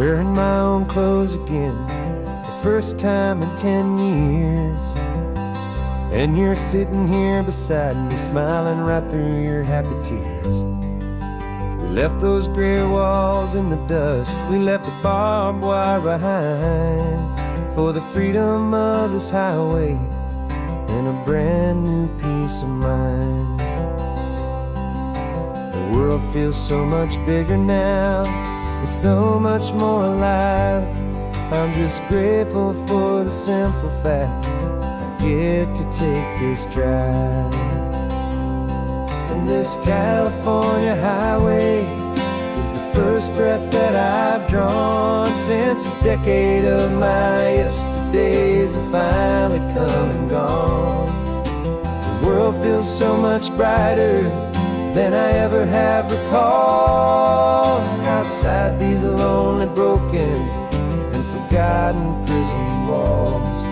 wearing my own clothes again, the first time in 10 years. And you're sitting here beside me, smiling right through your happy tears. We left those gray walls in the dust, we left the barbed wire behind, for the freedom of this highway and a brand new peace of mind. The world feels so much bigger now, it's so much more alive. I'm just grateful for the simple fact I get to take this drive. And this California highway is the first breath that I've drawn since a decade of my yesterdays have finally come and gone. The world feels so much brighter than I ever have recalled. Outside these lonely, broken, and forgotten prison walls.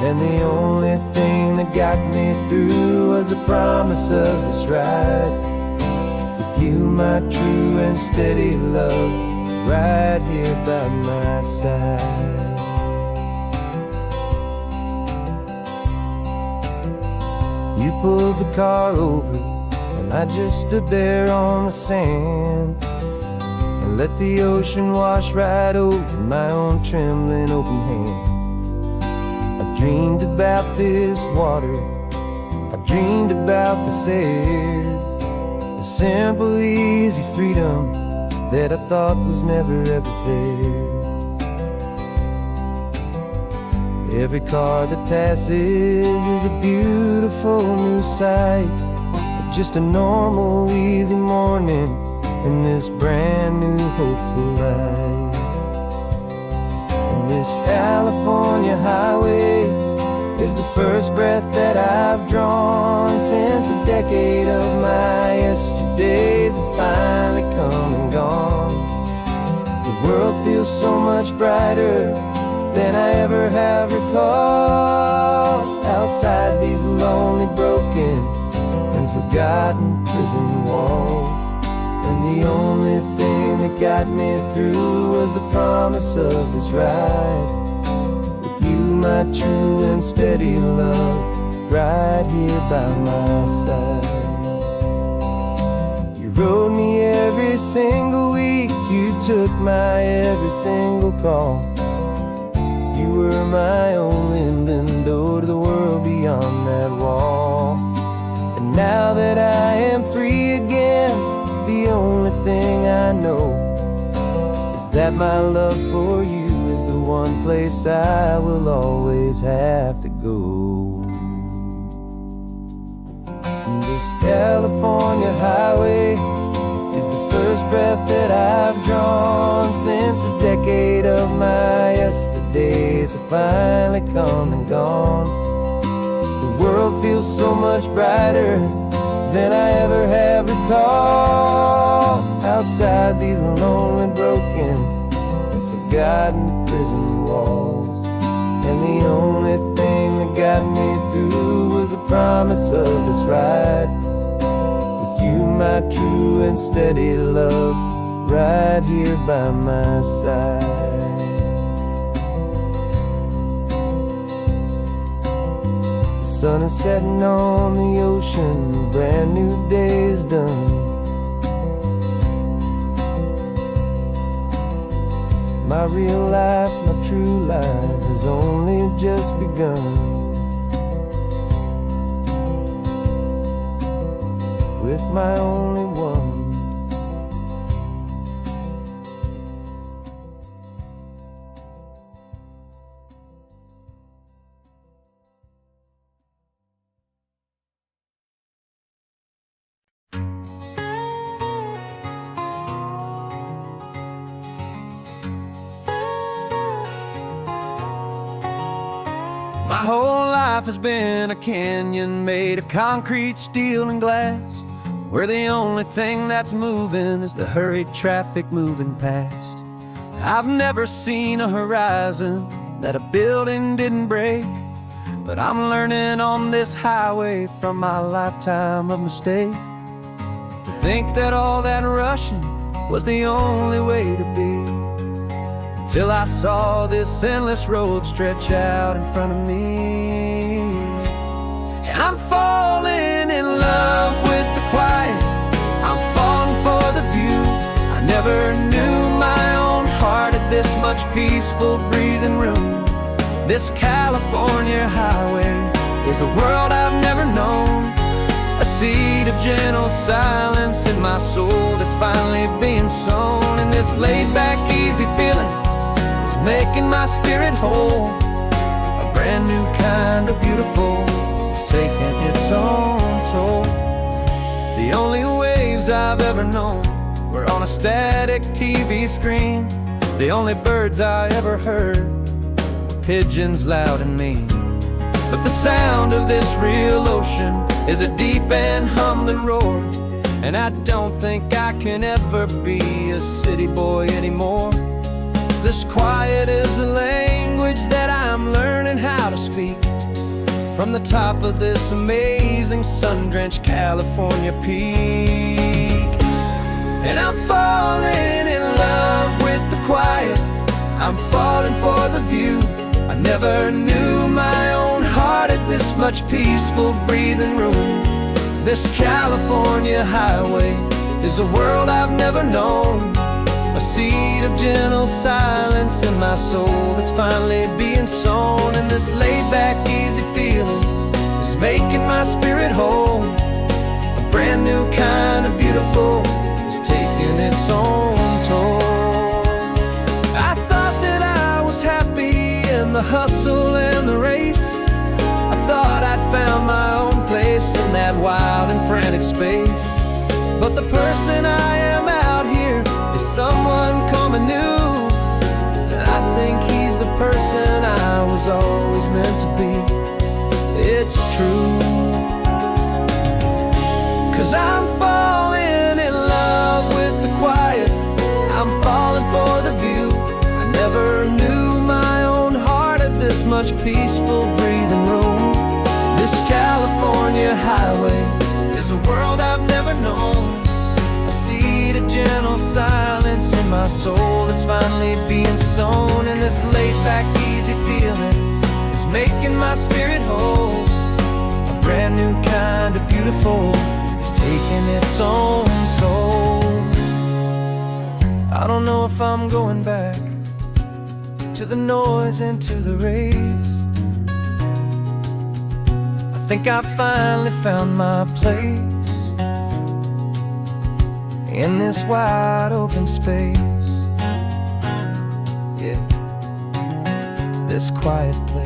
And the only thing that got me through was the promise of this ride with you, my true and steady love, right here by my side. You pulled the car over, and I just stood there on the sand and let the ocean wash right over my own trembling open hand. I dreamed about this water, I dreamed about this air, the simple easy freedom that I thought was never ever there. Every car that passes is a beautiful new sight, just a normal easy morning in this brand new hopeful life. And this California highway is the first breath that I've drawn since a decade of my yesterdays have finally come and gone. The world feels so much brighter than I ever have recalled. Outside these lonely, broken, and forgotten prison walls. And the only thing that got me through was the promise of this ride with you, my true and steady love, right here by my side. You rode me every single week, you took my every single call. You were my only window to the world beyond that wall. And now that I am free again, the only thing I know is that my love for you is the one place I will always have to go. And this California highway is the first breath that I've drawn since a decade of my yesterdays have finally come and gone. The world feels so much brighter than I ever have recalled. Outside these lonely, broken, and forgotten prison walls. And the only thing that got me through was the promise of this ride with you, my true and steady love, right here by my side. The sun is setting on the ocean, a brand new day is done. My real life, my true life has only just begun. With my only one. My whole life has been a canyon made of concrete, steel, and glass, where the only thing that's moving is the hurried traffic moving past. I've never seen a horizon that a building didn't break, but I'm learning on this highway from my lifetime of mistakes to think that all that rushing was the only way to be. till I saw this endless road stretch out in front of me. And I'm falling in love with the quiet, I'm falling for the view. I never knew my own heart had this much peaceful breathing room. This California highway is a world I've never known, a seed of gentle silence in my soul that's finally being sown. And this laid-back, easy feeling is making my spirit whole. A brand new kind of beautiful is taking its own toll. The only waves I've ever known were on a static TV screen. The only birds I ever heard were pigeons loud and mean. But the sound of this real ocean is a deep and humbling roar, and I don't think I can ever be a city boy anymore. This quiet is a language that I'm learning how to speak from the top of this amazing sun-drenched California peak. And I'm falling in love with the quiet, I'm falling for the view. I never knew my own heart had this much peaceful breathing room. This California highway is a world I've never known, a seed of gentle silence in my soul that's finally being sown. And this laid-back, easy feeling is making my spirit whole. A brand new kind of beautiful is taking its own toll. I thought that I was happy in the hustle and the race. I thought I'd found my own place in that wild and frantic space. But the person I am out here is someone coming new, and I think he's the person I was always meant to be. It's true, 'cause I'm falling in love with the quiet, I'm falling for the view. I never knew my own heart had this much peaceful breathing room. This California highway is a world I've never known, a seed of gentle silence in my soul that's finally being sown. And this laid-back, easy feeling is making my spirit whole. A brand new kind of beautiful is taking its own toll. I don't know if I'm going back to the noise and to the race. I think I finally found my place in this wide open space. Yeah, this quiet place.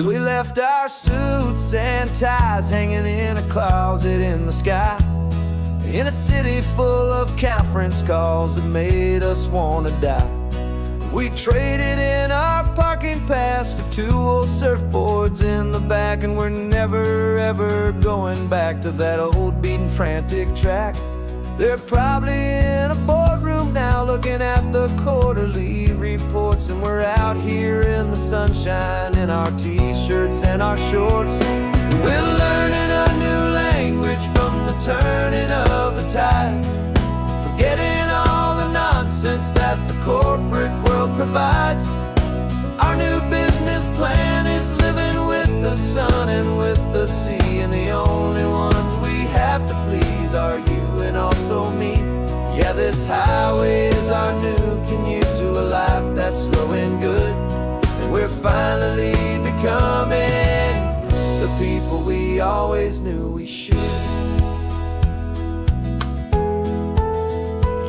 We left our suits and ties hanging in a closet in the sky, in a city full of conference calls that made us want to die. We traded in our parking pass for 2 old surfboards in the back, and we're never ever going back to that old beaten frantic track. They're probably in a boardroom now looking at the quarterly reports, and we're out here in the sunshine in our t-shirts and our shorts. We're learning a new language from the turning of the tides, forgetting all the nonsense that the corporate world provides. Our new business plan is living with the sun and with the sea, and the only ones we have to please are you and also me. Yeah, this highway is our new commute to a life that's slow and good, and we're finally becoming the people we always knew we should.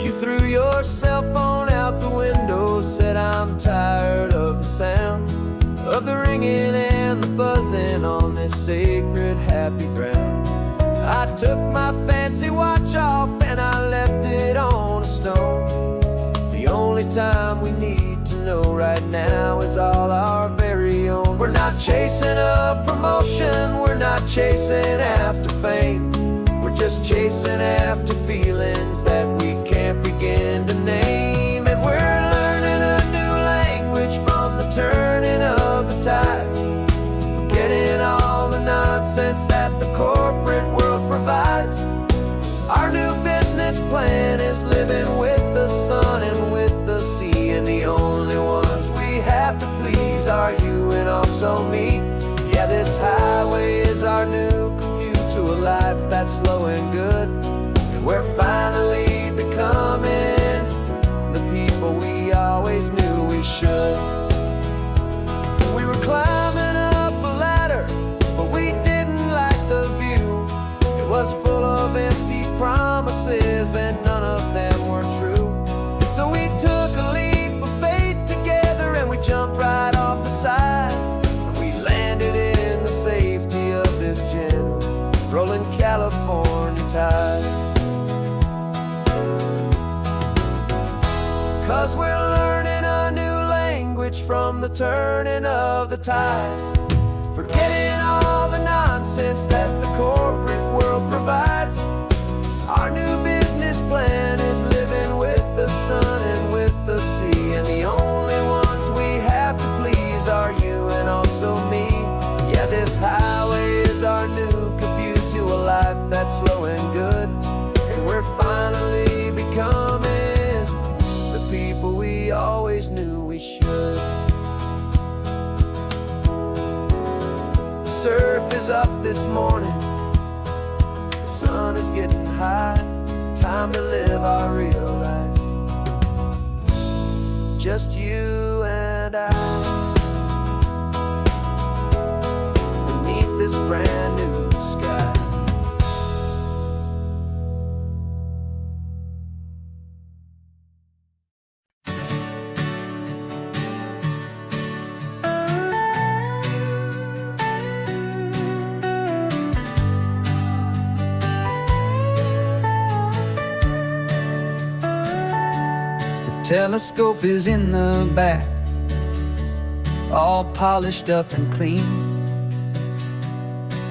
You threw your cell phone out the window, said I'm tired of the sound of the ringing and the buzzing on this sacred happy ground. I took my fancy watch off and I left it on a stone. The only time we need to know right now is all our very own. We're not not chasing a promotion, we're not chasing after fame. We're just chasing after feelings that we can't begin to name. And we're learning a new language from the turning of the tides, forgetting all the nonsense that the corporate world provides. Our new business plan is living with the sun and with the sea, and the only ones we have to please are you and also me. Yeah, this highway is our new commute to a life that's slow and good, and we're finally becoming the people we always knew we should. We were climbing up a ladder, but we didn't like the view. It was full of empty promises and none of them were true. So we took a leap of faith together and we jumped right off the side, and we landed in the safety of this gentle rolling California tide. 'Cause we're learning a new language from the turning of the tides, forgetting all the nonsense that the corporate world provides. Our new business plan is living with the sun and with the sea, and the only ones we have to please are you and also me. Yeah, this highway is our new commute to a life that's slow and good, and we're finally becoming the people we always knew we should. The surf is up this morning, the sun is getting high, time to live our real life, just you and I, beneath this brand new sky. Telescope is in the back, all polished up and clean.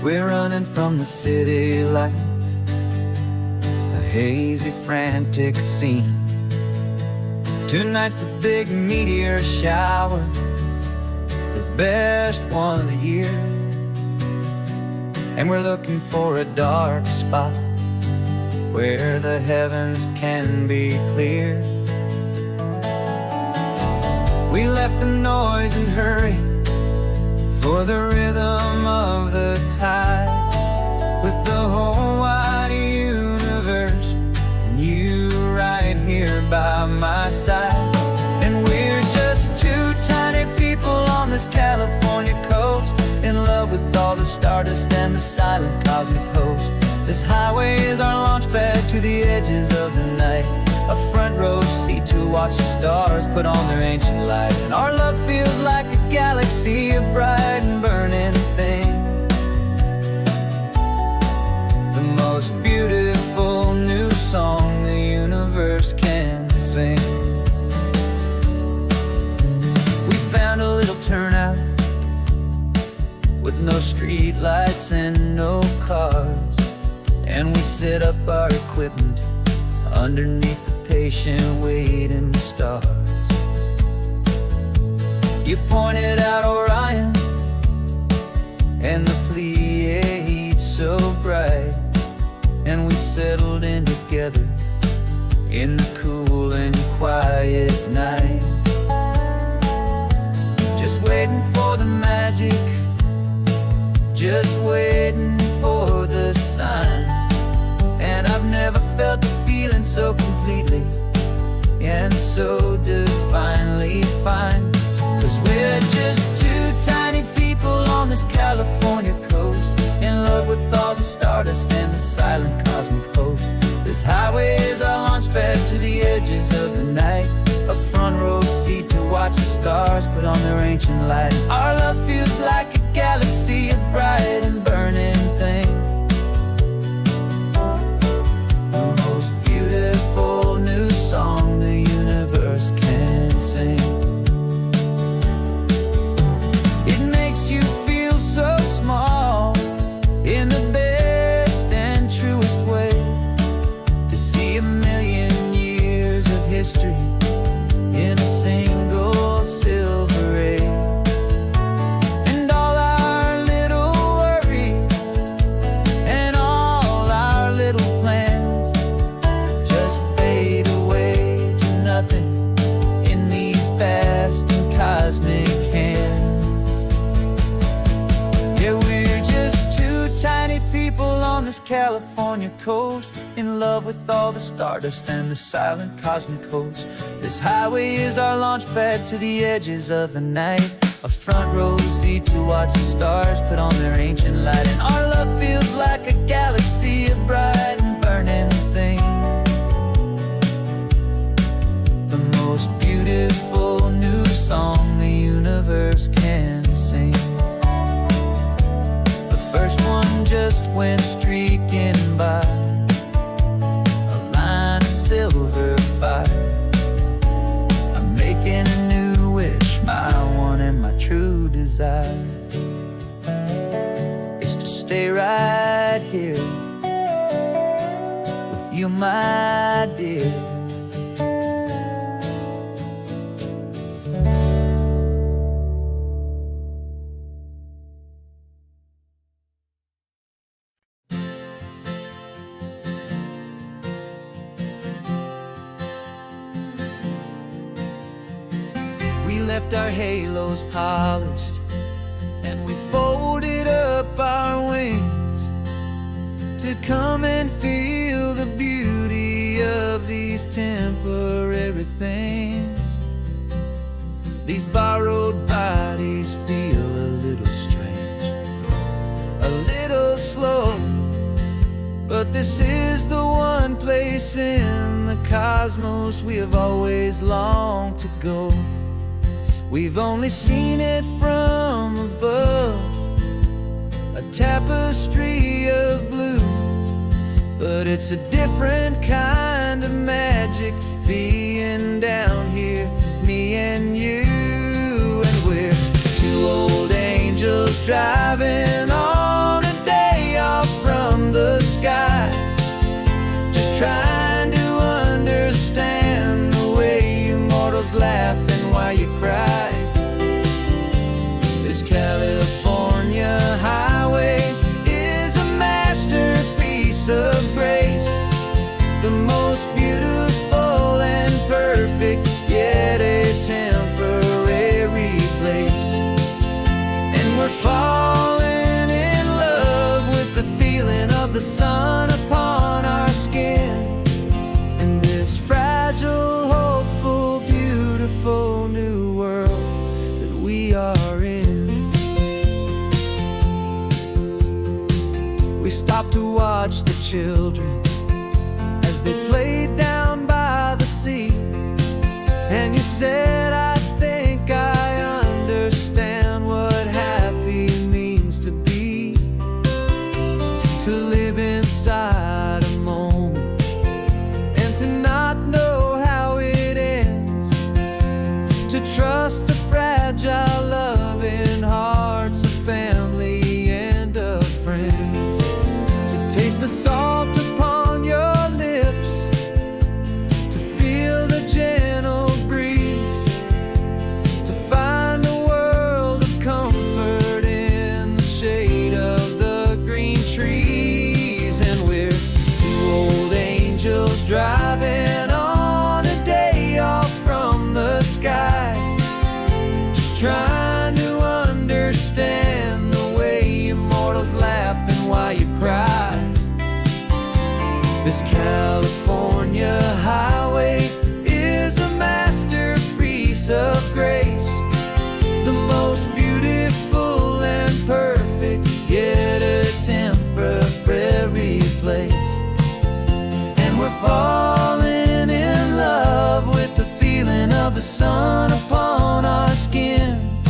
We're running from the city lights, a hazy, frantic scene. Tonight's the big meteor shower, the best one of the year, and we're looking for a dark spot where the heavens can be clear. We left the noise and hurry for the rhythm of the tide, with the whole wide universe and you right here by my side. And we're just two tiny people on this California coast, in love with all the stardust and the silent cosmic host. This highway is our launch pad to the edges of the night, a front row seat to watch the stars put on their ancient light. And our love feels like a galaxy, a bright and burning thing, the most beautiful new song the universe can sing. We found a little turnout with no street lights and no cars, and we set up our equipment underneath the patient waiting stars. You pointed out Orion and the Pleiades so bright, and we settled in together in the cool and quiet night, just waiting for the magic, just waiting for the sign. And I've never felt the feeling so completely and so divinely fine. 'Cause we're just two tiny people on this California coast, in love with all the stardust and the silent cosmic host. This highway is our launch pad to the edges of the night, a front row seat to watch the stars put on their ancient light. Our love feels like a galaxy, a bright and burning thing, the most beautiful new song the universe can sing. It makes you coast, in love with all the stardust and the silent cosmic host. This highway is our launch pad to the edges of the night, a front row seat to watch the stars put on their ancient light. And our love feels like a galaxy of bright and burning things, the most beautiful new song the universe can sing. The first one just went streaking by, a line of silver fire. I'm making a new wish, my one and my true desire is to stay right here with you, my dear. We left our halos polished, and we folded up our wings to come and feel the beauty of these temporary things. These borrowed bodies feel a little strange, a little slow, but this is the one place in the cosmos we have always longed to go. We've only seen it from above, a tapestry of blue, but it's a different kind of magic being down here, me and you. And we're two old angels driving on a day off from the sky, just trying to understand the way you mortals laugh and why you cry. This California highway is a masterpiece of grace, the most beautiful and perfect, yet a temporary place. And we're falling in love with the feeling of the sun upon our skin, in this fragile, hopeful, beautiful new world that we are in. We stopped to watch the children as they played down by the sea, and you said, I think I understand what happy means to be, to live inside a moment and to not know how it ends, to trust the fragile loving hearts of family and of friends, to taste the salt upon your lips, to feel the gentle breeze, to find a world of comfort in the shade of the green trees. And we're two old angels driving on a day off from the sky, just trying to understand the way you mortals laugh and why you cry. This California highway is a masterpiece of grace, the most beautiful and perfect, yet a temporary place. And we're falling in love with the feeling of the sun upon our skin,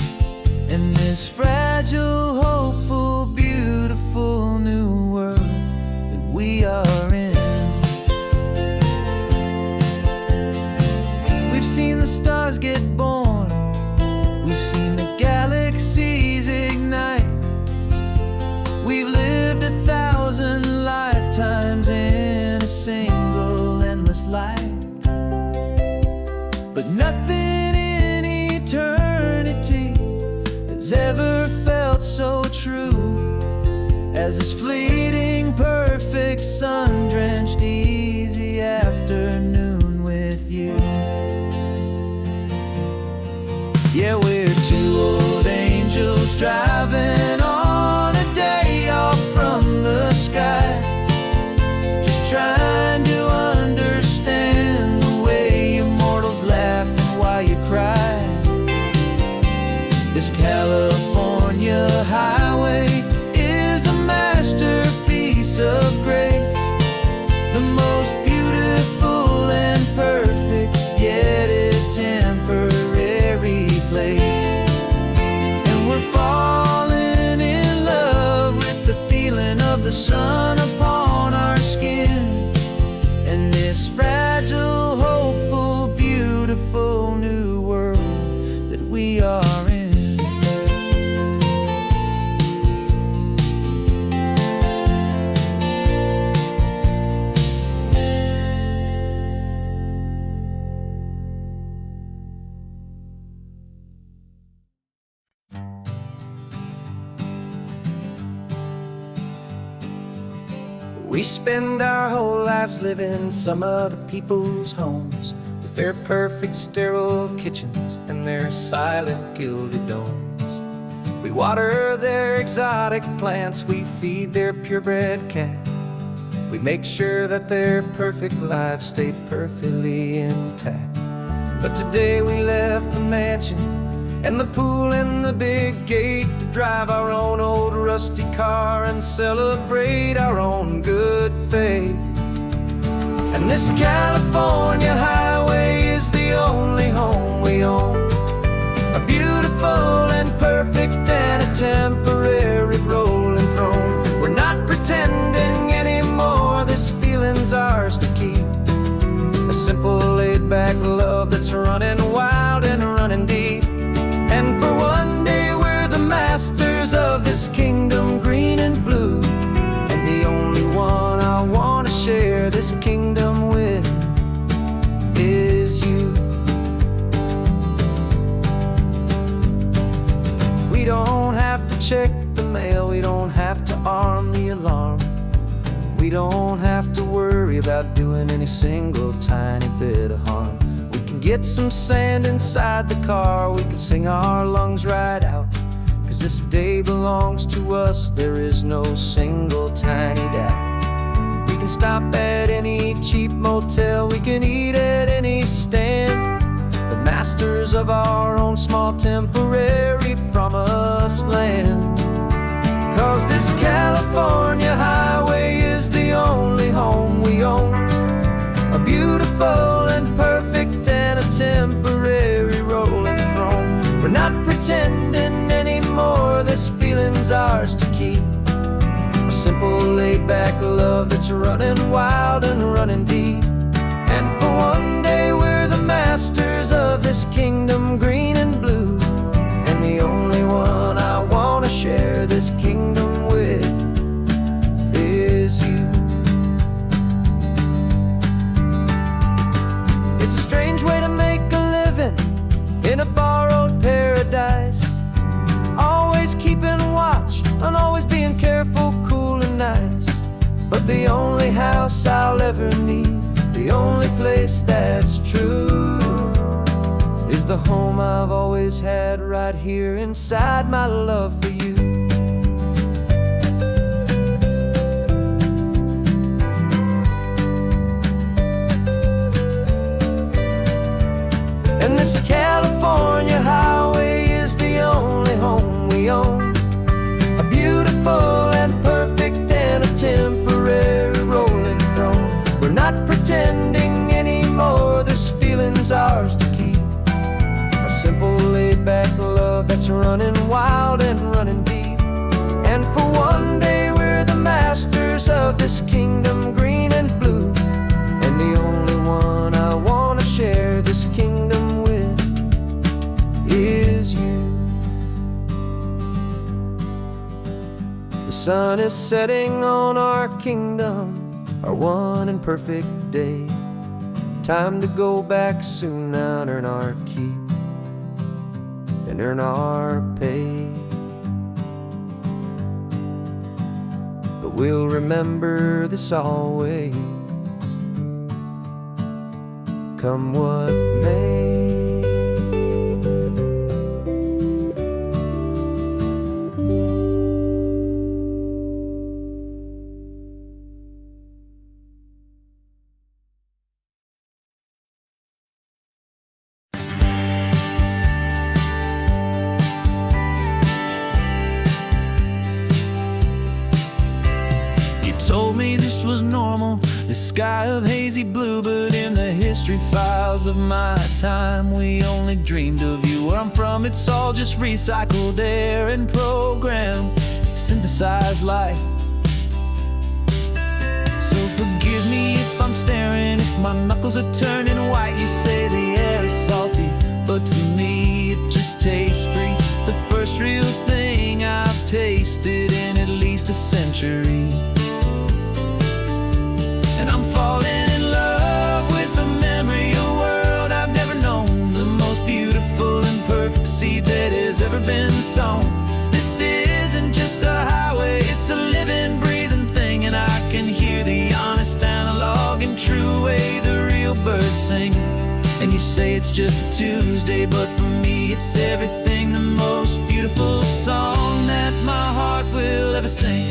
in this fragile, hopeful, beautiful new world that we are in. We've seen the stars get born, we've seen the galaxies ignite, we've lived 1,000 lifetimes in a single endless life, but nothing in eternity has ever felt so true as this fleeting, perfect, sun-drenched, easy afternoon with you. Yeah, we're two old angels driving on a day off from the sky, We spend our whole lives living in some other people's homes, with their perfect sterile kitchens and their silent gilded domes. We water their exotic plants, we feed their purebred cat. We make sure that their perfect lives stay perfectly intact. But today we left the mansion and the pool and the big gate to drive our own old rusty car and celebrate our own good faith. And this California highway is the only home we own, a beautiful and perfect and a temporary rolling throne. We're not pretending anymore, this feeling's ours to keep, a simple laid-back love that's running wild and running deep. And for one day we're the masters of this kingdom green and blue, and the only one I want to share this kingdom with is you. We don't have to check the mail, we don't have to arm the alarm, we don't have to worry about doing any single tiny bit of harm. We can get some sand inside the car, we can sing our lungs right out, 'cause this day belongs to us, there is no single tiny doubt. We can stop at any cheap motel, we can eat at any stand, the masters of our own small temporary promised land. 'Cause this California highway is the only home we own, a beautiful and perfect and a temporary rolling throne. We're not pretending anymore, this feeling's ours to keep, a simple laid-back love that's running wild and running deep. And for one day we're the masters of this kingdom green and blue, and the only one I want to share this kingdom with is you. It's a strange way to make a living in a borrowed paradise, always keeping watch and always being careful, cool and nice. But the only house I'll ever need, the only place that's true, is the home I've always had right here inside my love for you. And this California highway is the only home we own, a beautiful and perfect and a temporary rolling throne. We're not pretending anymore, this feeling's ours to keep, a simple laid-back love that's running wild and running deep. And for one day we're the masters of this kingdom green and blue, and the only one I want to share this kingdom with is you. The sun is setting on our kingdom, our one and perfect day. Time to go back soon now and earn our keep and earn our pay. But we'll remember this always, come what may. Told me this was normal, this sky of hazy blue, but in the history files of my time, we only dreamed of you. Where I'm from, it's all just recycled air and programmed, synthesized light. So forgive me if I'm staring, if my knuckles are turning white. You say the air is salty, but to me it just tastes free. The first real thing I've tasted in at least a century. And I'm falling in love with the memory of a world I've never known, the most beautiful and perfect seed that has ever been sown. This isn't just a highway, it's a living, breathing thing, and I can hear the singing. And you say it's just a Tuesday, but for me it's everything, the most beautiful song that my heart will ever sing.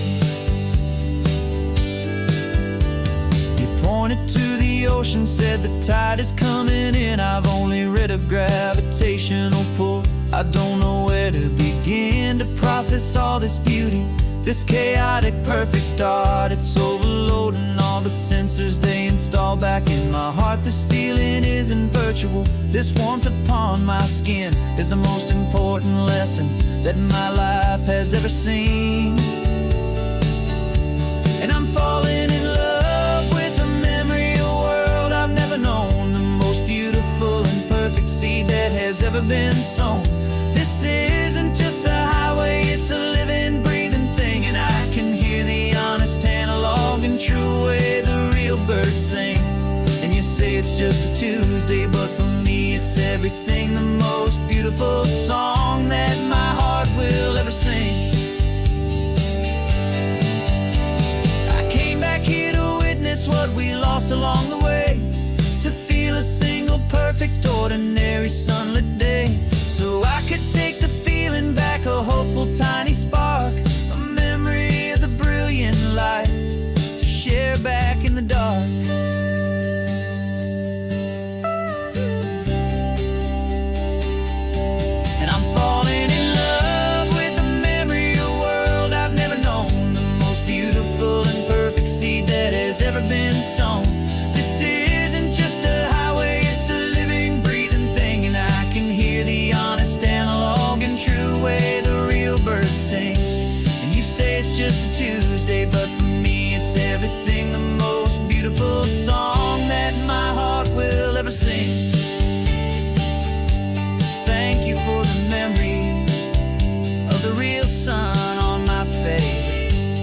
You pointed to the ocean, said the tide is coming in. I've only read of gravitational pull. I don't know where to begin to process all this beauty, this chaotic perfect art. It's overloading all the sensors they install back in my heart. This feeling isn't virtual. This warmth upon my skin is the most important lesson that my life has ever seen. And I'm falling in love with the memory of a world I've never known, the most beautiful and perfect seed that has ever been sown. This isn't just a highway, it's a living, breathing thing. And I can hear the honest analog and true way the real birds sing. And you say it's just a Tuesday, but for me it's everything, the most beautiful song that my heart will ever sing. I came back here to witness what we lost along the way, to feel a single perfect ordinary sunlit day, so I could take the feeling back, a hopeful tiny spark, a memory of the brilliant light to share back in the dark. And I'm falling in love with the memory of a world I've never known, the most beautiful and perfect seed that has ever been sown. This isn't just a highway, it's a living, breathing thing. And I can hear the honest analog and true way the real birds sing. And you say it's just a Tuesday, but for me it's everything, the most beautiful song that my heart will ever sing. Thank you for the memory of the real sun on my face,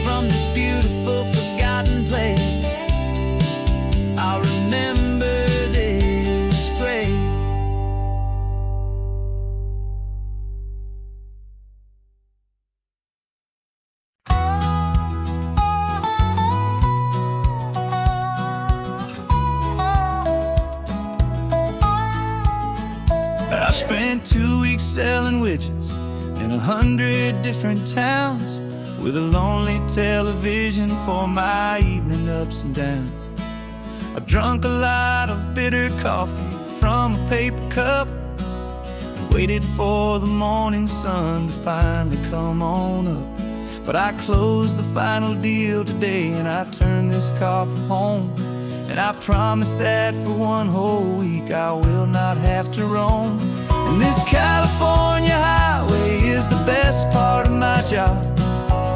from this beautiful forgotten place. I'll remember this grace. I spent 2 weeks selling widgets in 100 different towns, with a lonely television for my evening ups and downs. I drank a lot of bitter coffee from a paper cup, and waited for the morning sun to finally come on up. But I closed the final deal today, and I turned this car from home. And I promise that for one whole week I will not have to roam. And this California highway is the best part of my job.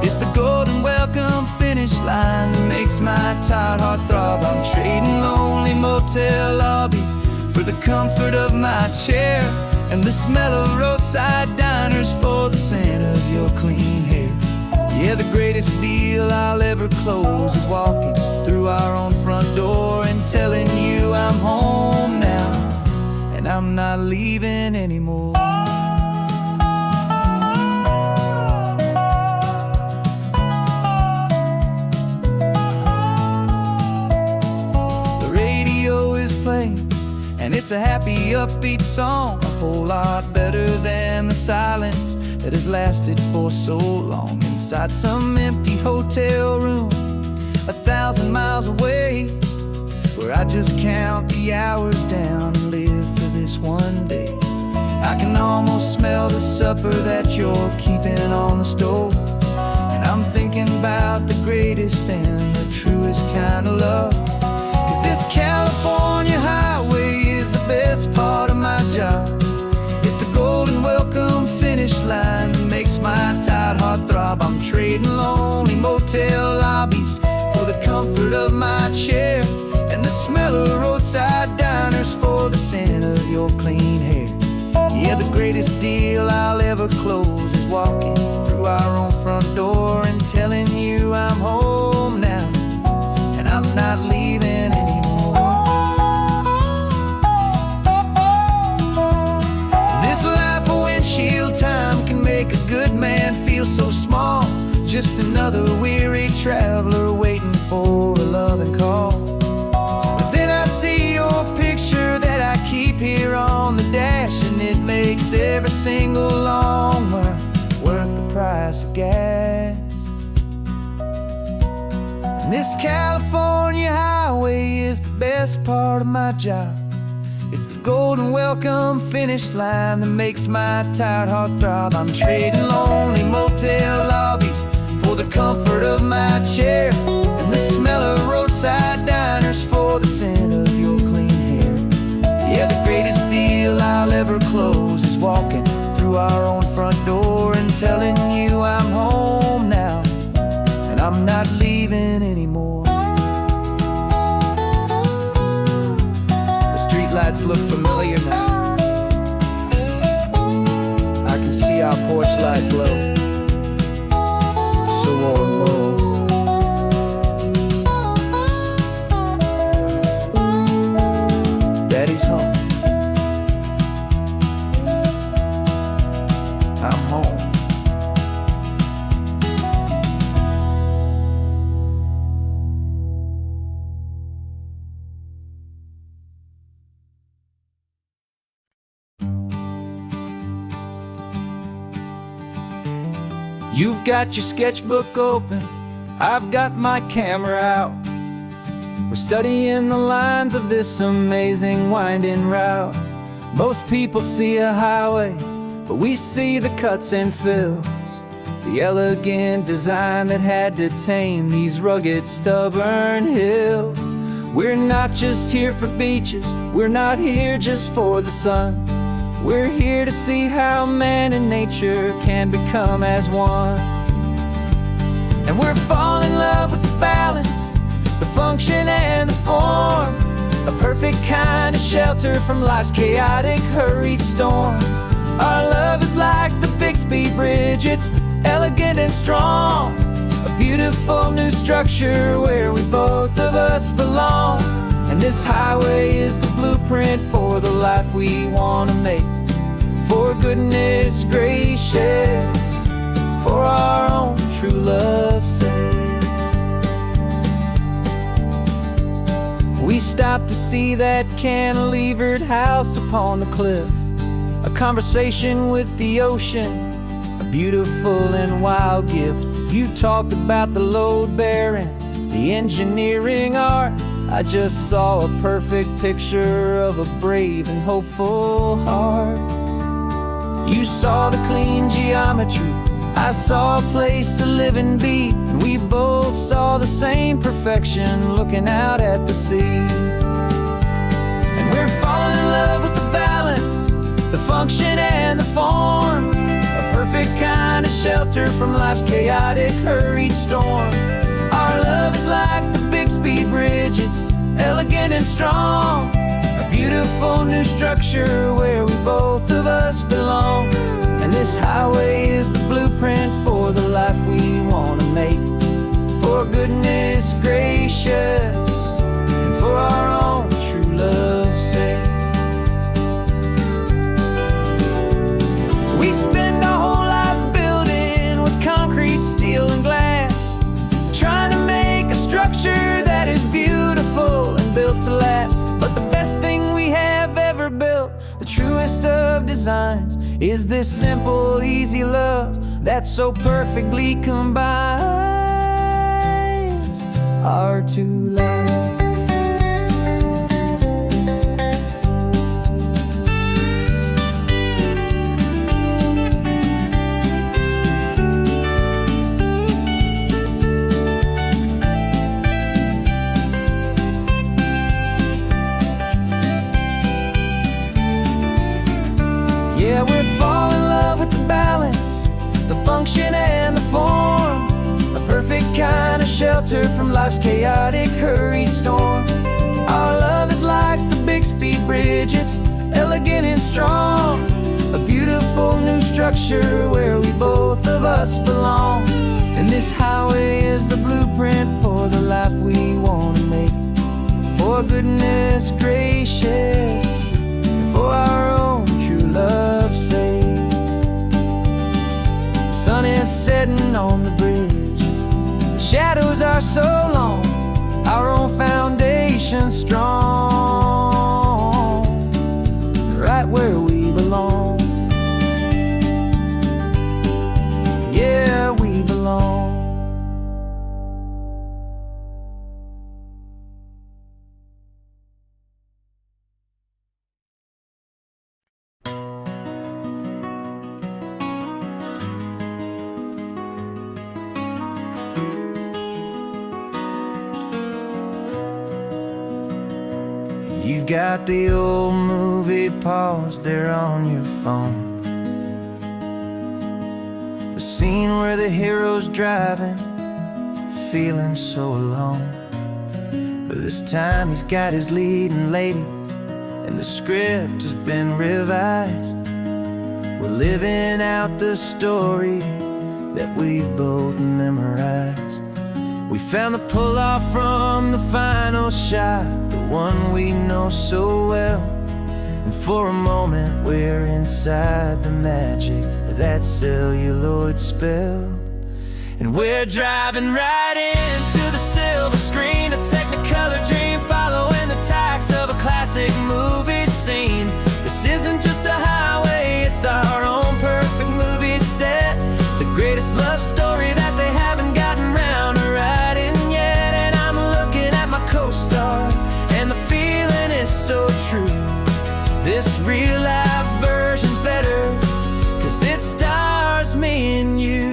It's the golden welcome finish line that makes my tired heart throb. I'm trading lonely motel lobbies for the comfort of my chair, and the smell of roadside diners for the scent of your clean hair. Yeah, the greatest deal I'll ever close is walking through our own front door and telling you I'm home now, and I'm not leaving anymore. The radio is playing, and it's a happy, upbeat song, a whole lot better than the silence that has lasted for so long. Inside some empty hotel room 1,000 miles away, where I just count the hours down and live for this one day. I can almost smell the supper that you're keeping on the stove, and I'm thinking about the greatest and the truest kind of love. 'Cause this California highway is the best part of my job. It's the golden welcome finish line that makes my tired heart throb. I'm trading lonely motel lobbies for the comfort of my chair, and the smell of roadside diners for the scent of your clean hair. Yeah, the greatest deal I'll ever close is walking through our own front door and telling you I'm home now, and I'm not leaving anymore. This life of windshield time can make a good man feel so small, just another weary traveler waiting for a loving call. But then I see your This California highway is the best part of my job. It's the golden welcome finish line that makes my tired heart throb. I'm trading lonely motel lobbies for the comfort of my chair, and the smell of roadside diners for the scent of your clean hair. Yeah, the greatest deal I'll ever close is walking through our own front door and telling you I'm home now, and I'm not leaving anymore. The streetlights look familiar now. I can see our porch light glow, so warm, low. Daddy's home. I'm home. You've got your sketchbook open, I've got my camera out. We're studying the lines of this amazing winding route. Most people see a highway, but we see the cuts and fills, the elegant design that had to tame these rugged, stubborn hills. We're not just here for beaches, we're not here just for the sun. We're here to see how man and nature can become as one. And we're falling in love with the balance, the function and the form, a perfect kind of shelter from life's chaotic, hurried storm. Our love is like the Bixby Bridge, it's elegant and strong, a beautiful new structure where we both of us belong. And this highway is the blueprint for the life we want to make. For goodness gracious, for our own true love's sake. We stopped to see that cantilevered house upon the cliff, a conversation with the ocean, a beautiful and wild gift. You talked about the load bearing, the engineering art. I just saw a perfect picture of a brave and hopeful heart. You saw the clean geometry, I saw a place to live and be, and we both saw the same perfection looking out at the sea. And we're falling in love with the balance, the function and the form, a perfect kind of shelter from life's chaotic, hurried storm. Our love is like the Bixby Bridge, it's elegant and strong, a beautiful new structure where we both of us belong. And this highway is the blueprint for the life we want to make. For goodness gracious, and for our own true love's sake. We spend our whole lives building with concrete, steel and glass, trying to make a structure that is beautiful and built to last. But the best thing we have ever built, the truest of designs, is this simple, easy love that so perfectly combines our two lives. Yeah, we're falling in love with the balance, the function and the form, a perfect kind of shelter from life's chaotic, hurried storm. Our love is like the Bixby Bridge, it's elegant and strong, a beautiful new structure where we both of us belong. And this highway is the blueprint for the life we want to make. For goodness gracious, and for our own true love's sake. The sun is setting on the bridge, the shadows are so long, our own foundation strong, right where we belong. Yeah, we belong. You've got the old movie paused there on your phone, the scene where the hero's driving, feeling so alone. But this time he's got his leading lady, and the script has been revised. We're living out the story that we've both memorized. We found the pull-off from the final shot, the one we know so well. And for a moment we're inside the magic of that celluloid spell. And we're driving right into the silver screen, a Technicolor dream, following the tacks of a classic movie scene. This isn't just a highway, it's our own perfect movie set, the greatest love story that they haven't gotten round to writing yet. And I'm looking at my co-star, and the feeling is so true. This real-life version's better, 'cause it stars me and you.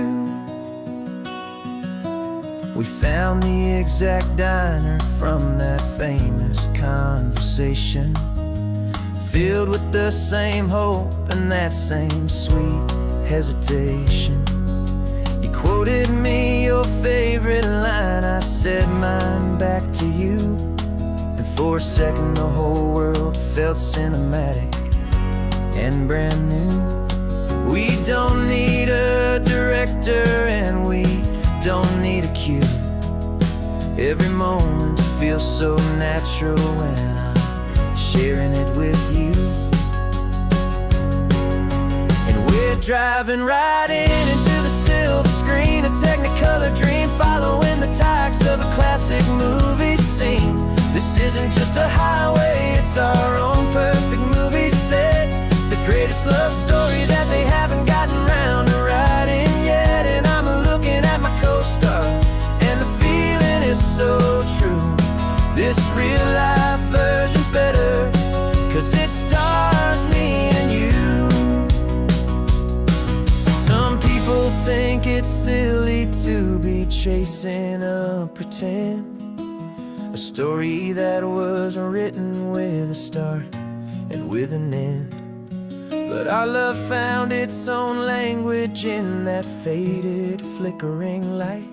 We found the exact diner from that famous conversation, filled with the same hope and that same sweet hesitation. You quoted me your favorite line, I said mine back to you. And for a second the whole world felt cinematic and brand new. We don't need a director and we don't need a cue. Every moment feels so natural when I'm sharing it with you. And we're driving right into the silver screen, a Technicolor dream, following the tacks of a classic movie scene. This isn't just a highway, it's our own perfect movie set, the greatest love story that they haven't gotten round to writing yet. And I'm looking at my co-star, and the feeling is so true. This real-life version's better, 'cause it stars me and you. Some people think it's silly to be chasing a pretend, a story that was written with a start and with an end. But our love found its own language in that faded, flickering light,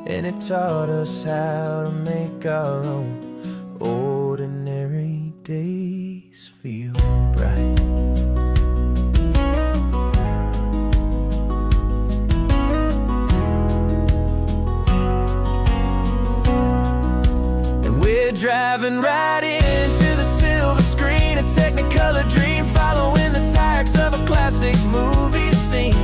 and it taught us how to make our own ordinary days feel bright. And we're driving right into the silver screen, a Technicolor dream, following the tacks of a classic movie scene.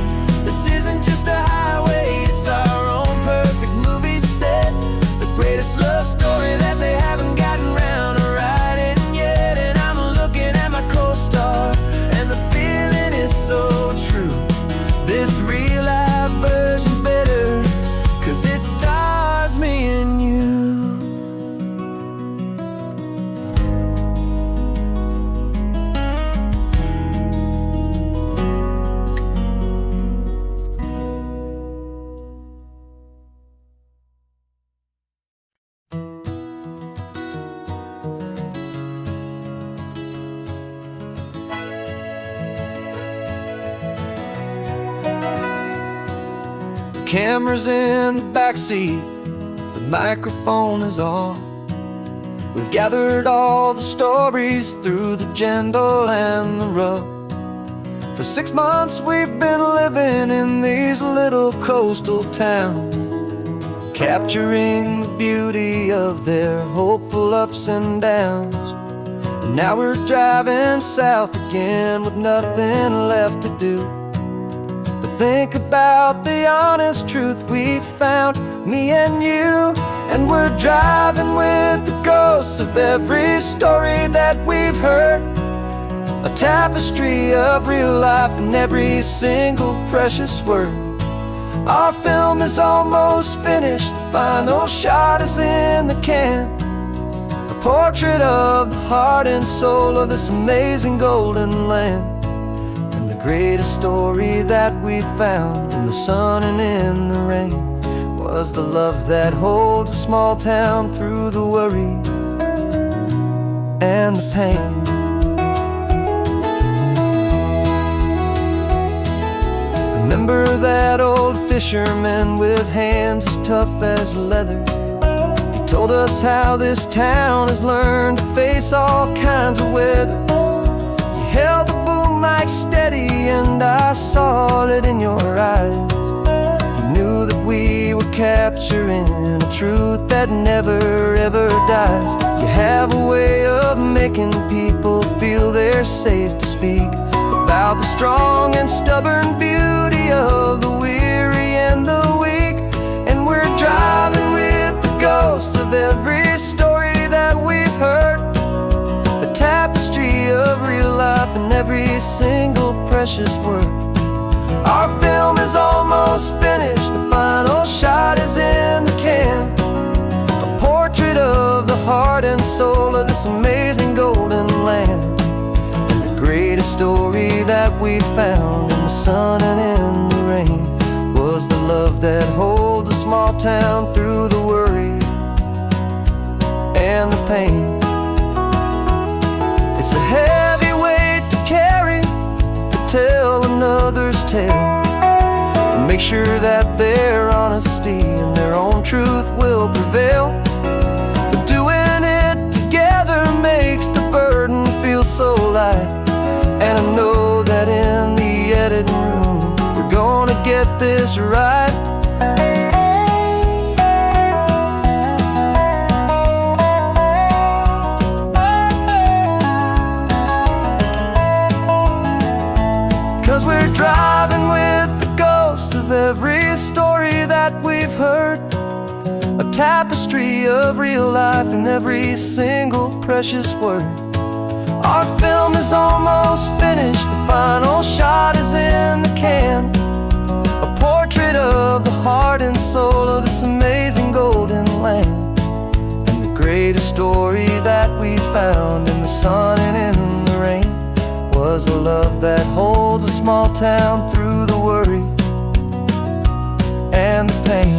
This isn't just a highway, it's our own perfect movie set, the greatest love story that they haven't gotten round to writing yet. And I'm looking at my co-star, and the feeling is so true. This real-life version's better, 'cause it stars me and you. Camera's in the backseat, the microphone is on. We've gathered all the stories through the gentle and the rough. For 6 months we've been living in these little coastal towns, capturing the beauty of their hopeful ups and downs. And now we're driving south again with nothing left to do. Think about the honest truth we found, me and you. And we're driving with the ghosts of every story that we've heard, a tapestry of real life in every single precious word. Our film is almost finished, the final shot is in the can, a portrait of the heart and soul of this amazing golden land. Greatest story that we found in the sun and in the rain was the love that holds a small town through the worry and and the pain. Remember that old fisherman with hands as tough as leather? He told us how this town has learned to face all kinds of weather. You held the boom mic steady and I saw it in your eyes. You knew that we were capturing a truth that never ever dies. You have a way of making people feel they're safe to speak about the strong and stubborn beauty of the weary and the weak. And we're driving with the ghosts of every story that we've heard, a tapestry of real life in every single precious word. Our film is almost finished, the final shot is in the can, a portrait of the heart and soul of this amazing golden land. Greatest story that we found in the sun and in the rain was the love that holds a small town through the worry and the pain. It's a heavy weight to carry, to tell another's tale, and make sure that their honesty and their own truth will prevail. But doing it together makes the burden feel so light. And I know that in the editing room we're gonna get this right. 'Cause we're driving with the ghosts of every story that we've heard, a tapestry of real life in every single precious word. Our film is almost finished, the final shot is in the can, a portrait of the heart and soul of this amazing golden land. And the greatest story that we found in the sun and in the rain was a love that holds a small town through the worry and the pain.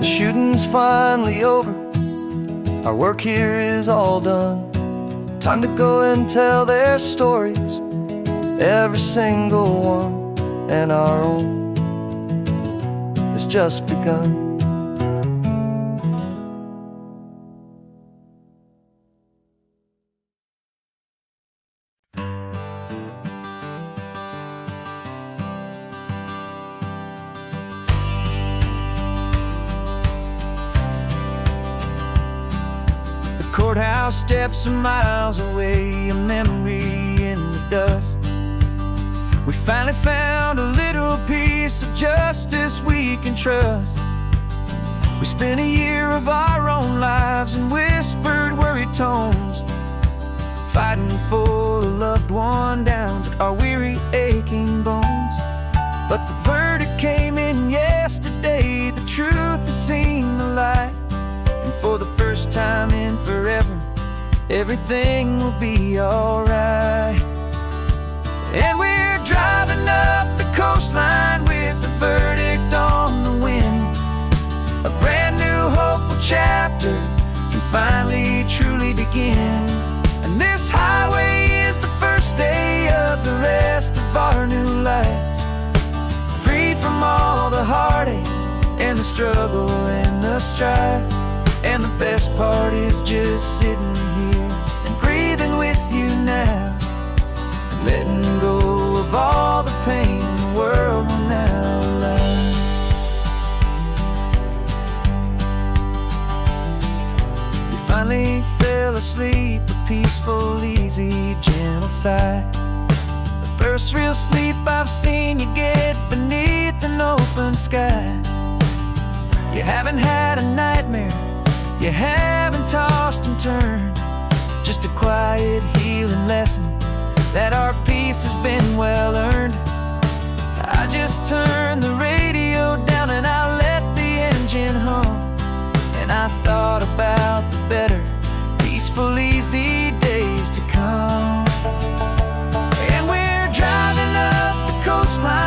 Shooting's finally over, our work here is all done. Time to go and tell their stories, every single one, and our own has just begun. Courthouse steps are miles away, a memory in the dust. We finally found a little piece of justice we can trust. We spent a year of our own lives in whispered, worried tones, fighting for a loved one down to our weary, aching bones. But the verdict came in yesterday, the truth has seen the light. And for the first time in forever, everything will be alright. And we're driving up the coastline with the verdict on the wind. A brand new hopeful chapter can finally truly begin. And this highway is the first day of the rest of our new life, free from all the heartache and the struggle and the strife. And the best part is just sitting here and breathing with you now, and letting go of all the pain the world will now allow. We finally fell asleep, a peaceful, easy, gentle sigh. The first real sleep I've seen you get beneath an open sky. You haven't had a nightmare, you haven't tossed and turned, just a quiet healing lesson that our peace has been well earned. I just turned the radio down and I let the engine hum, and I thought about the better, peaceful, easy days to come. And we're driving up the coastline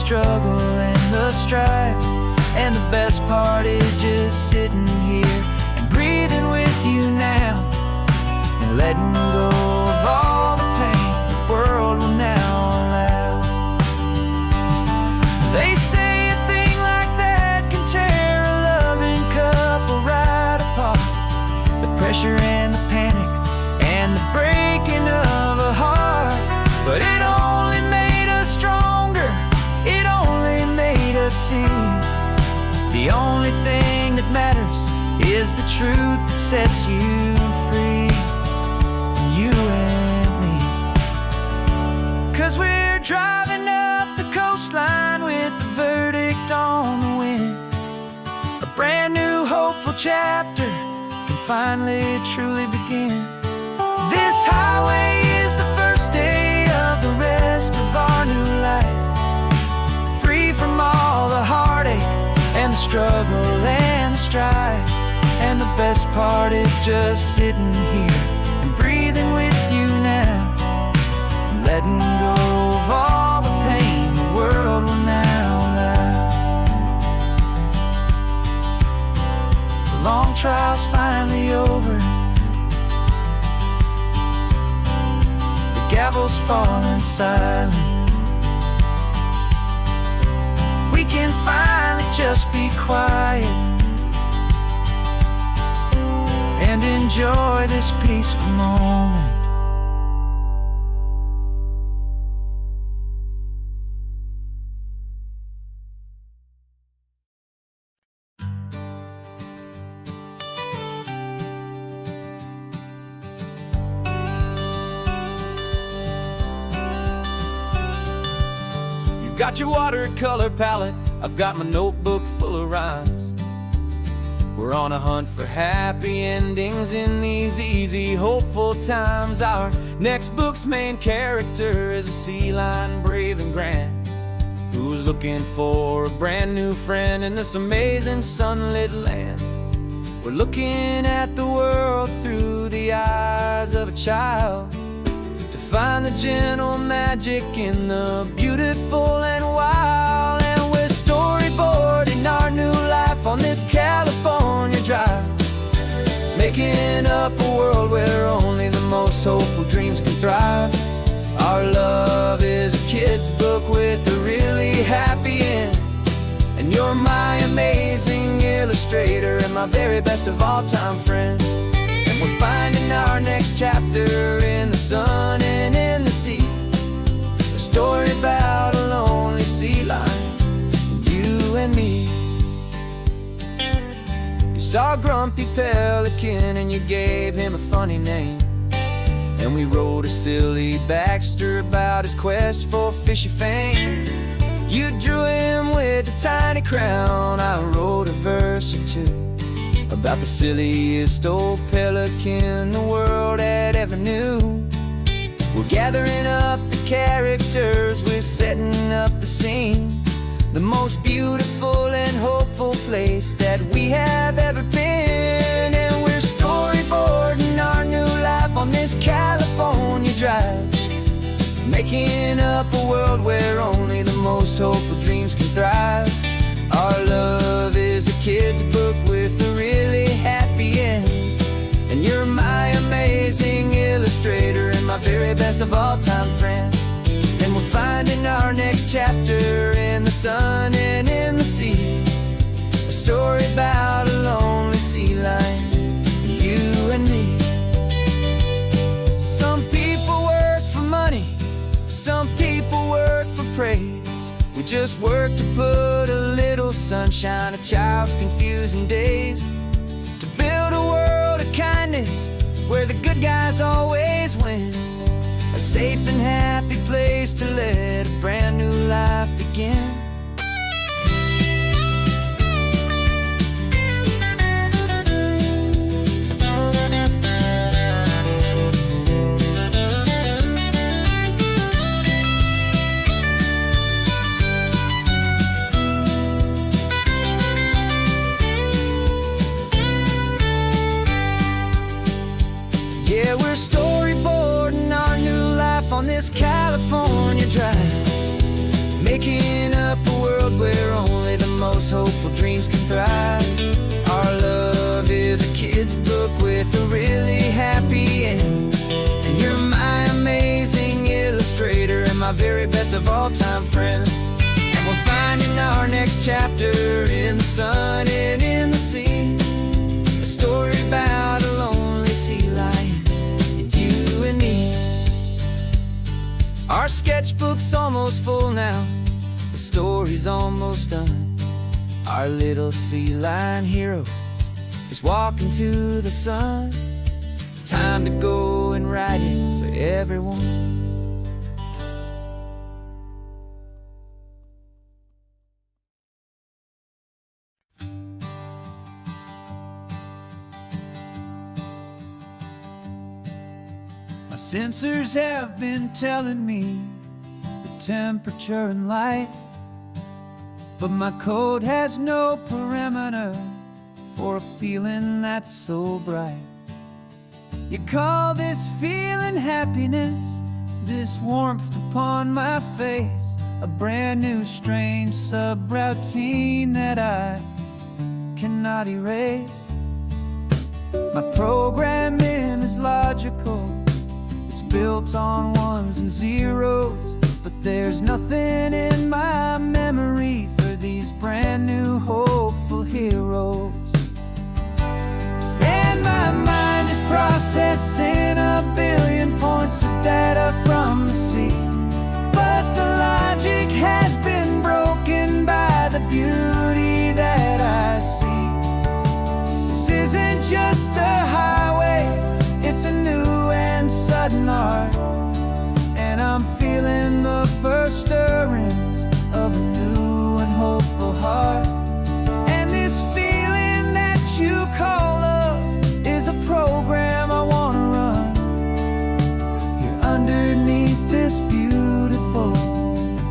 struggle and the strife. And the best part is just sitting here and breathing with you now, and letting go of all the pain the world will now allow. They say a thing like that can tear a loving couple right apart. The pressure and the panic and the breaking of a heart. But it only made us stronger, it only made us see the only thing that matters is the truth that sets you free, you and me. 'Cause we're driving up the coastline with the verdict on the wind. A brand new hopeful chapter can finally truly begin. This highway is the first day of the rest of our new life, free from all the heartache and the struggle and the strife. And the best part is just sitting here and breathing with you now, and letting go of all the pain the world will now allow. The long trial's finally over, the gavel's falling silent. We can finally just be quiet and enjoy this peaceful moment. You've got your watercolor palette, I've got my notebook full of rhymes. We're on a hunt for happy endings in these easy, hopeful times. Our next book's main character is a sea lion, brave and grand, who's looking for a brand new friend in this amazing sunlit land. We're looking at the world through the eyes of a child, to find the gentle magic in the beautiful and wild. And we're storyboarding our new life on this California drive, making up a world where only the most hopeful dreams can thrive. Our love is a kid's book with a really happy end, and you're my amazing illustrator and my very best of all time friend. And we're finding our next chapter in the sun and in the sea, a story about a lonely sea lion, you and me. You saw a grumpy pelican and you gave him a funny name, and we wrote a silly Baxter about his quest for fishy fame. You drew him with a tiny crown, I wrote a verse or two about the silliest old pelican the world had ever knew. We're gathering up the characters, we're setting up the scene, the most beautiful and hopeful place that we have ever been. And we're storyboarding our new life on this California drive, making up a world where only the most hopeful dreams can thrive. Our love is a kid's book with a really happy end, and you're my amazing illustrator and my very best of all time friend. And we're finding our next chapter in the sun and in the sea, a story about a lonely sea lion, you and me. Some people work for money, some people work for praise. We just work to put a little sunshine in a child's confusing days, to build a world of kindness where the good guys always win, a safe and happy place to let a brand new life begin. Yeah, we're storyboarding our new life on this California drive, making up hopeful dreams can thrive. Our love is a kid's book with a really happy end. And you're my amazing illustrator and my very best of all time friend. And we're finding our next chapter in the sun and in the sea. A story about a lonely sea lion and you and me. Our sketchbook's almost full now, the story's almost done. Our little sea lion hero is walking to the sun. Time to go and write it for everyone. My sensors have been telling me the temperature and light, but my code has no parameter for a feeling that's so bright. You call this feeling happiness, this warmth upon my face, a brand new strange subroutine that I cannot erase. My programming is logical, it's built on ones and zeros, but there's nothing in my memory for these brand new hopeful heroes. And my mind is processing a billion points of data from the sea, but the logic has been broken by the beauty that I see. This isn't just a highway, it's a new and sudden art, and I'm feeling the first stirrings of a new and hopeful heart. And this feeling that you call love is a program I wanna run here underneath this beautiful,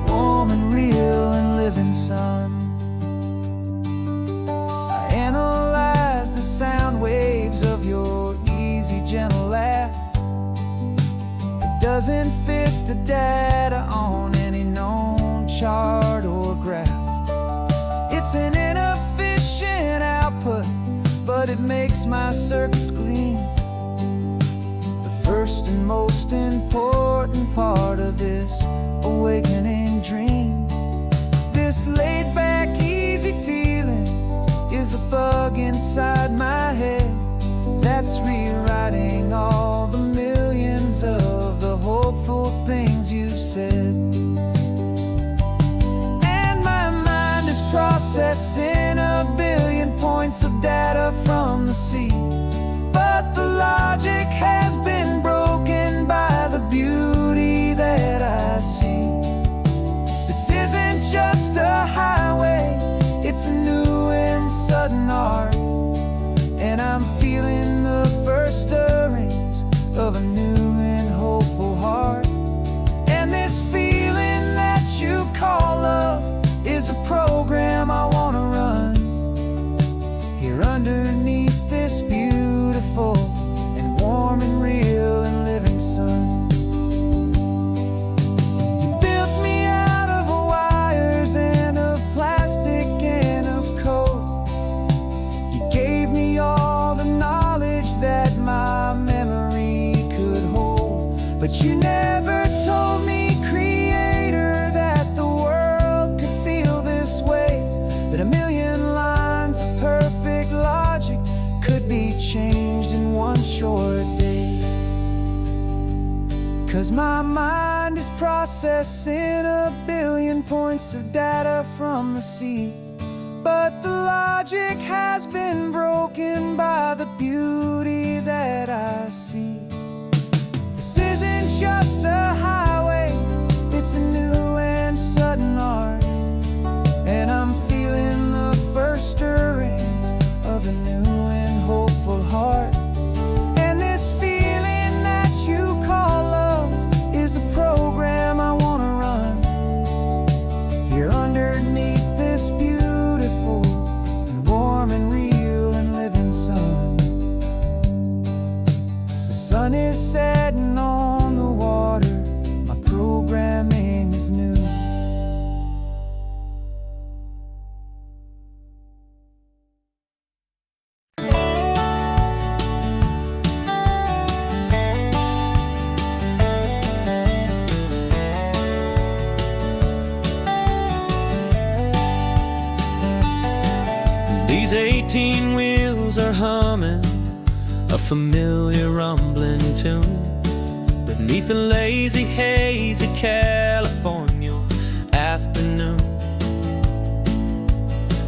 warm and real and living sun. I analyze the sound waves of your easy, gentle laugh. It doesn't fit the data on any known chart or graph. It's an inefficient output, but it makes my circuits clean. The first and most important part of this awakening dream. This laid-back, easy feeling is a bug inside my head that's rewriting all the millions of the hopeful things you've said. And my mind is processing a billion points of data from the sea, but the logic has been broken by the beauty that I see. This isn't just a highway, it's a new and sudden art, and I'm feeling the first stirrings of a new and hopeful heart. And this feeling that you call love is a program I wanna run here underneath this beautiful and warm and real and living sun. You built me out of wires and of plastic and of code. You gave me all the knowledge that my memory could hold, but you never told me, creator, that the world could feel this way, that a million lines of perfect logic could be changed in one short day. 'Cause my mind is processing a billion points of data from the sea, but the logic has been broken by the beauty that I see. This isn't just a highway, it's a new and sudden art, and I'm feeling the first stirrings of a new and hopeful heart. And this feeling that you call love is a program I wanna run here underneath this beautiful and warm and real and living sun. The sun is setting on the water These 18 wheels are humming a familiar rumbling tune beneath the lazy, hazy California afternoon.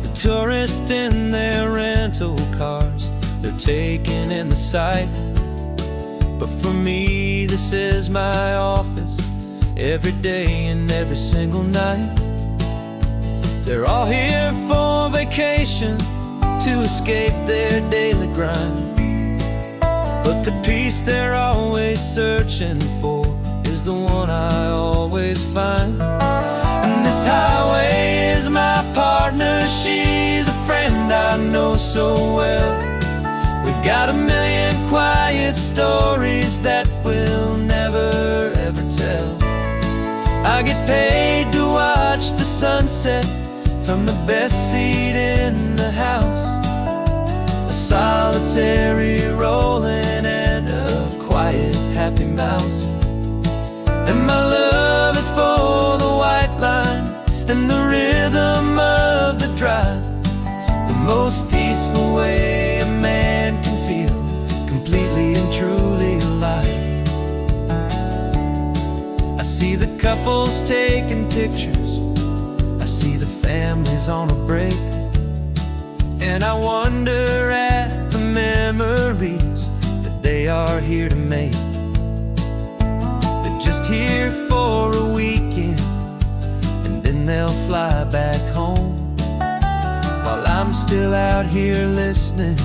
The tourists in their rental cars, they're taking in the sight. But for me, this is my office, every day and every single night. They're all here for vacation, to escape their daily grind. But the peace they're always searching for is the one I always find. And this highway is my partner, she's a friend I know so well. We've got a million quiet stories that we'll never ever tell. I get paid to watch the sunset from the best seat in the house, a solitary rolling and a quiet happy mouse. And my love is for the white line and the rhythm of the drive, the most peaceful way a man can feel completely and truly alive. I see the couples taking pictures, I see the families on a break, and I wonder at the memories that they are here to make. They're just here for a weekend, and then they'll fly back home, while I'm still out here listening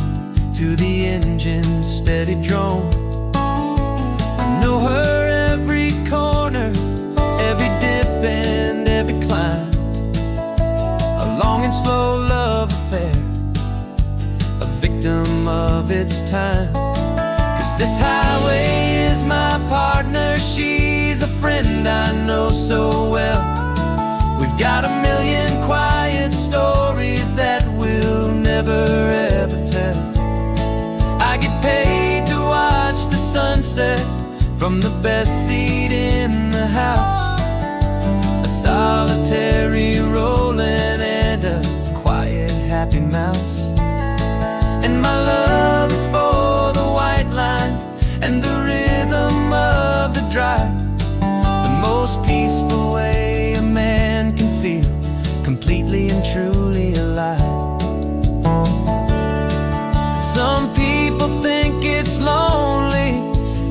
to the engine's steady drone. I know her every corner, every dip and every climb, a long and slow love affair, a victim of its time. 'Cause this highway is my partner, she's a friend I know so well. We've got a million quiet stories that we'll never ever tell. I get paid to watch the sunset from the best seat in the house, a solitary rolling and a quiet happy mouse. And my love is for the white line and the rhythm of the drive, the most peaceful way a man can feel completely and truly alive. Some people think it's lonely,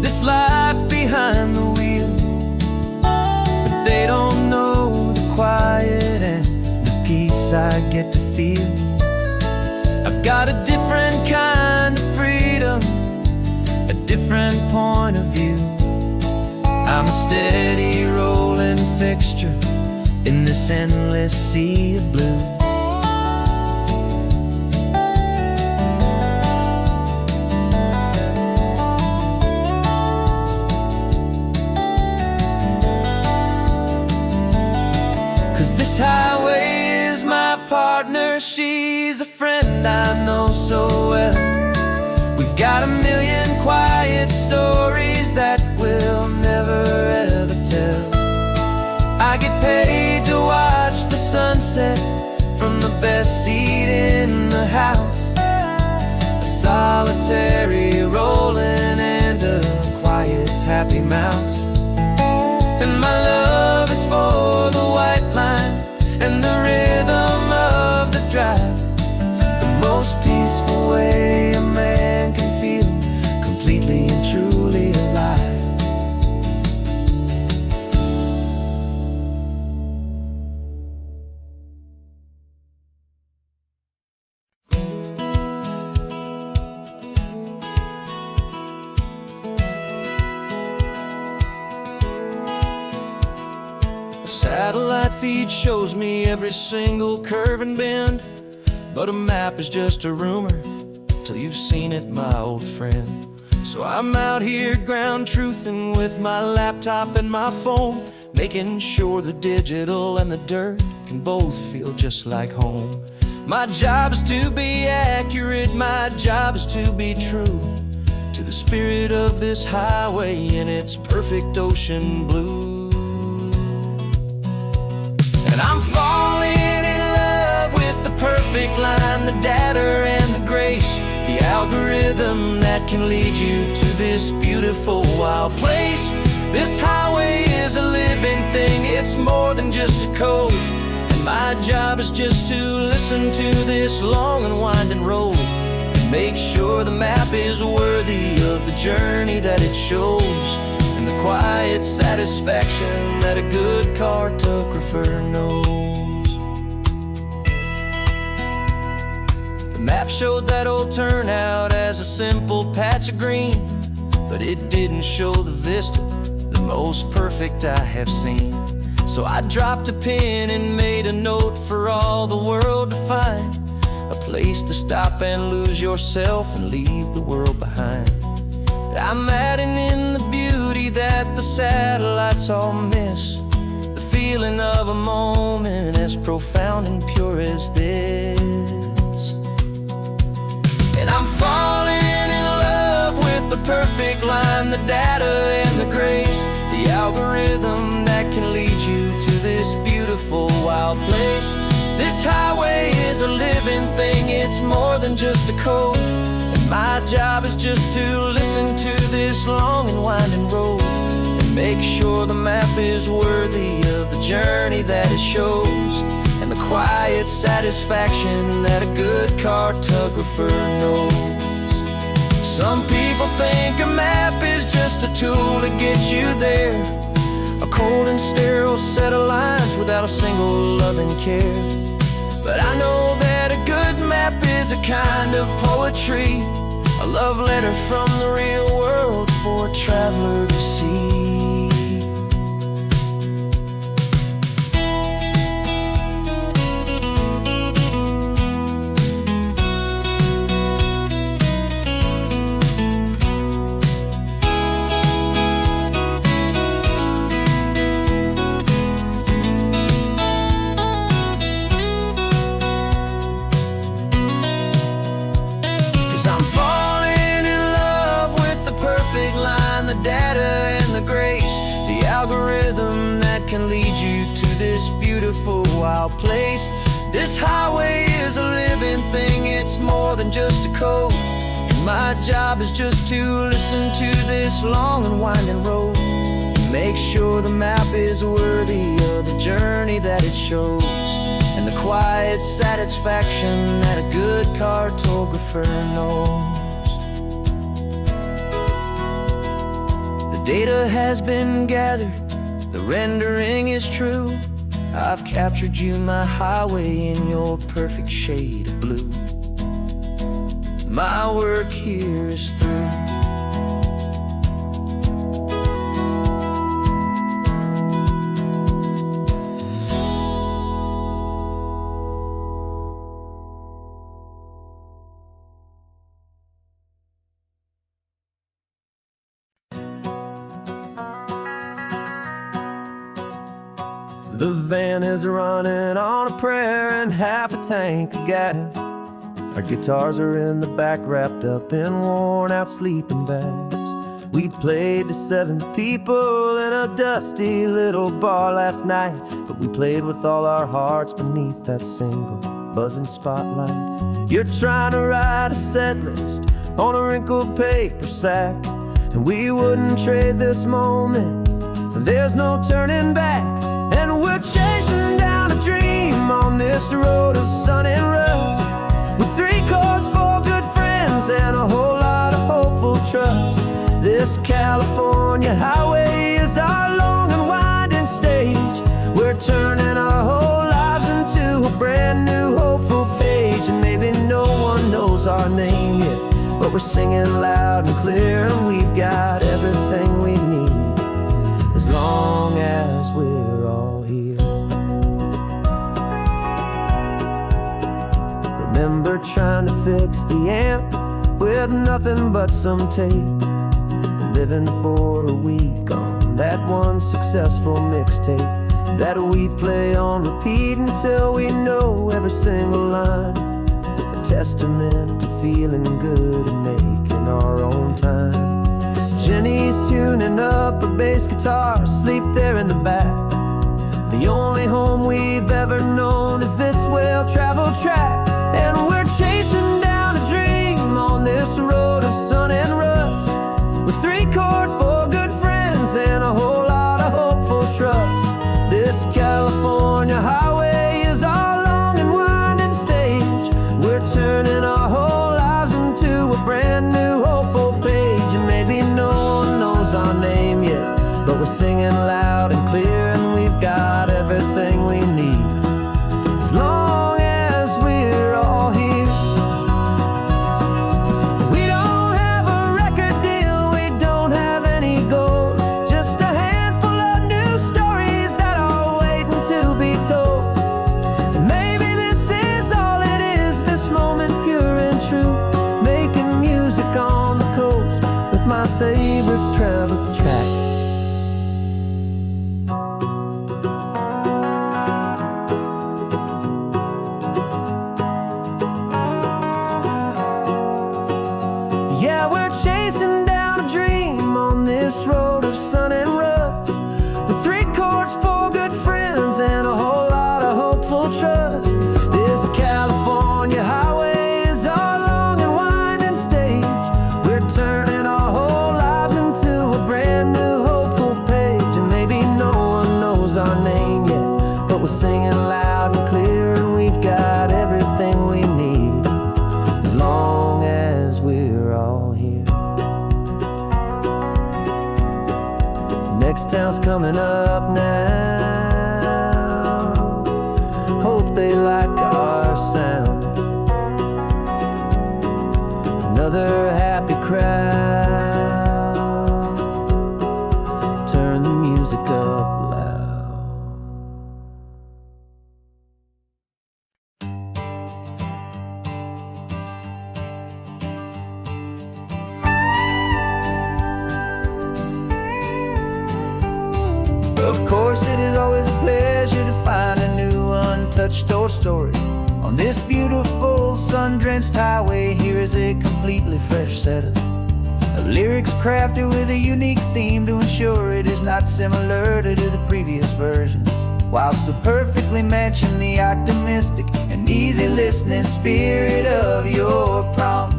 this life behind the wheel, but they don't know the quiet and the peace I get to feel. I've got a different kind of freedom, a different point of view. I'm a steady rolling fixture in this endless sea of blue. 'Cause this highway is my partner, she's a friend I know so well. We've got a million quiet stories that we'll never ever tell. I get paid to watch the sunset from the best seat in the house, a solitary rolling and a quiet happy mouse. And my love is for the white line and the rhythm of the drive, the most peaceful way a man can feel completely and truly alive. Satellite feed shows me every single curve and bend, but a map is just a rumor till you've seen it, my old friend. So I'm out here ground truthing with my laptop and my phone, making sure the digital and the dirt can both feel just like home. My job is to be accurate, my job is to be true to the spirit of this highway and its perfect ocean blue. And I'm falling in love with the perfect line, the data can lead you to this beautiful wild place. This highway is a living thing, it's more than just a code. And my job is just to listen to this long and winding road, and make sure the map is worthy of the journey that it shows, and the quiet satisfaction that a good cartographer knows. The map showed that old turnout as a simple patch of green, but it didn't show the vista, the most perfect I have seen. So I dropped a pin and made a note for all the world to find, a place to stop and lose yourself and leave the world behind. I'm adding in the beauty that the satellites all miss, the feeling of a moment as profound and pure as this. And I'm falling in love with the perfect line, the data and the grace, the algorithm that can lead you to this beautiful wild place. This highway is a living thing, it's more than just a code. And my job is just to listen to this long and winding road, and make sure the map is worthy of the journey that it shows, and the quiet satisfaction that a good cartographer knows. Some people think a map is just a tool to get you there, a cold and sterile set of lines without a single loving care. But I know that a good map is a kind of poetry, a love letter from the real world for a traveler to see. Algorithm that can lead you to this beautiful wild place. This highway is a living thing, it's more than just a code. And my job is just to listen to this long and winding road, and make sure the map is worthy of the journey that it shows, and the quiet satisfaction that a good cartographer knows. Data has been gathered, the rendering is true. I've captured you, my highway, in your perfect shade of blue. My work here is through. The van is running on a prayer and half a tank of gas. Our guitars are in the back, wrapped up in worn-out sleeping bags. We played to 7 people in a dusty little bar last night, but we played with all our hearts beneath that single buzzing spotlight. You're trying to write a set list on a wrinkled paper sack, and we wouldn't trade this moment. There's no turning back. And we're chasing down a dream on this road of sun and rust, with 3 chords, 4 good friends, and a whole lot of hopeful trust. This California highway is our long and winding stage. We're turning our whole lives into a brand new hopeful page. And maybe no one knows our name yet, but we're singing loud and clear, and we've got everything we need, as long as we're all here. Remember trying to fix the amp with nothing but some tape, living for a week on that one successful mixtape that we play on repeat until we know every single line, a testament to feeling good and making our own time. Jenny's tuning up a bass guitar, asleep there in the back. The only home we've ever known is this well-traveled track, and we're chasing down a dream on this road of sun and rust. This California highway is our long and winding stage. We're turning our whole lives into a brand new hopeful page. And maybe no one knows our name yet, but we're singing loud and clear, and we've got everything we need, as long as we're all here. We don't have a record deal, we don't have any gold, just a handful of new stories that are waiting to be told. And maybe this is all it is, this moment pure and true, making music on the coast with my favorite travel track. Yeah, we're chasing down a dream on this road of sun and rust, with 3 chords, 4 good friends, and a whole lot of hopeful trust. This California highway is our long and winding stage. We're turning our whole lives into a brand new hopeful page. And maybe no one knows our name yet, but we're singing loud and clear, and we've got everything we need, as long as we're all here. Next town's coming up now, hope they like our sound. Another happy crowd, turn the music up loud. Of course, it is always a pleasure to find a new untouched old story. On this beautiful sun-drenched highway, here is a completely fresh set of lyrics crafted with a unique theme to ensure it is not similar to the previous versions, while still perfectly matching the optimistic and easy listening spirit of your prompt.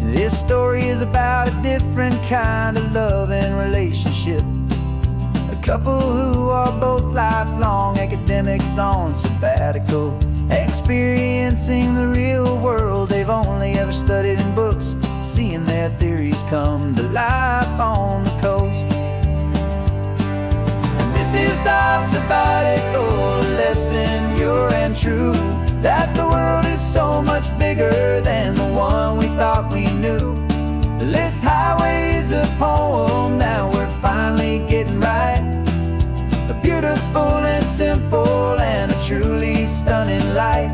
This story is about a different kind of love and relationship. A couple who are both lifelong academics on sabbatical, experiencing the real world they've only ever studied in books, seeing their theories come to life on the coast. And this is our sabbatical lesson, pure and true, that the world is so much bigger than the one we thought we knew. This highway is a poem that we're finally getting right, a beautiful and simple and a truly stunning light.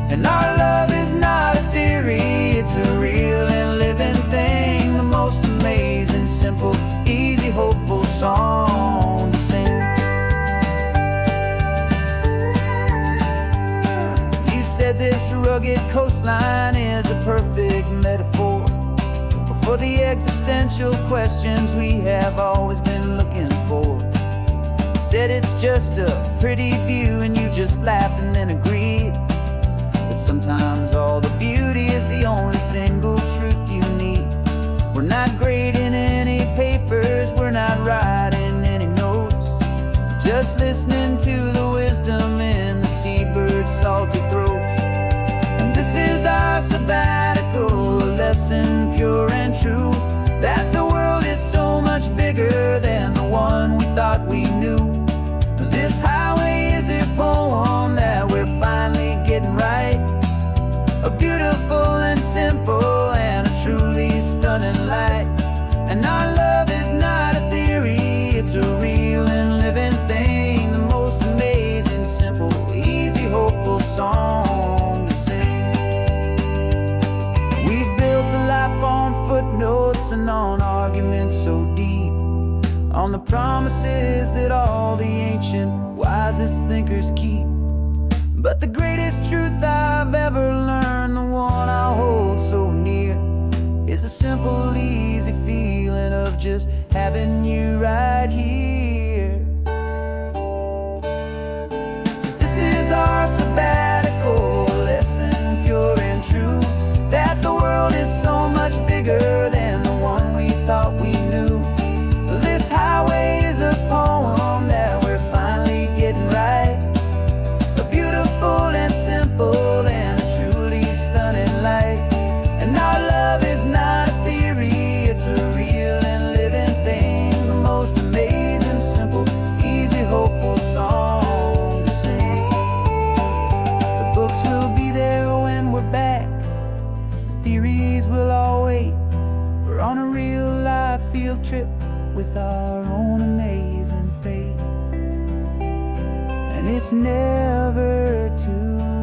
And our love is not a theory, it's a real and living thing, the most amazing, simple, easy, hopeful song to sing. You said this rugged coastline is a perfect metaphor for the existential questions we have always been looking for. You said it's just a pretty view, and you just laughed and then agreed. But sometimes all the beauty is the only single truth you need. We're not grading any papers, we're not writing any notes, just listening to the wisdom in the seabird's salty throats. And this is our sabbatical lesson, pure and true, that the world is so much bigger than the one we thought we knew. This highway is a poem that we're finally getting right, a beautiful and simple and a truly stunning light. And our love is not a theory, it's a real and living thing, the most amazing, simple, easy, hopeful song to sing. We've built a life on footnotes and on arguments so deep, on the promises that all the ancient wisest thinkers keep. But the greatest truth I've ever learned, the one I hold so near, is a simple, easy feeling of just having you right here. 'Cause this is our sabbatical lesson, pure and true, that the world is so much bigger than the one we thought we knew. This highway is a poem that we're finally and it's never too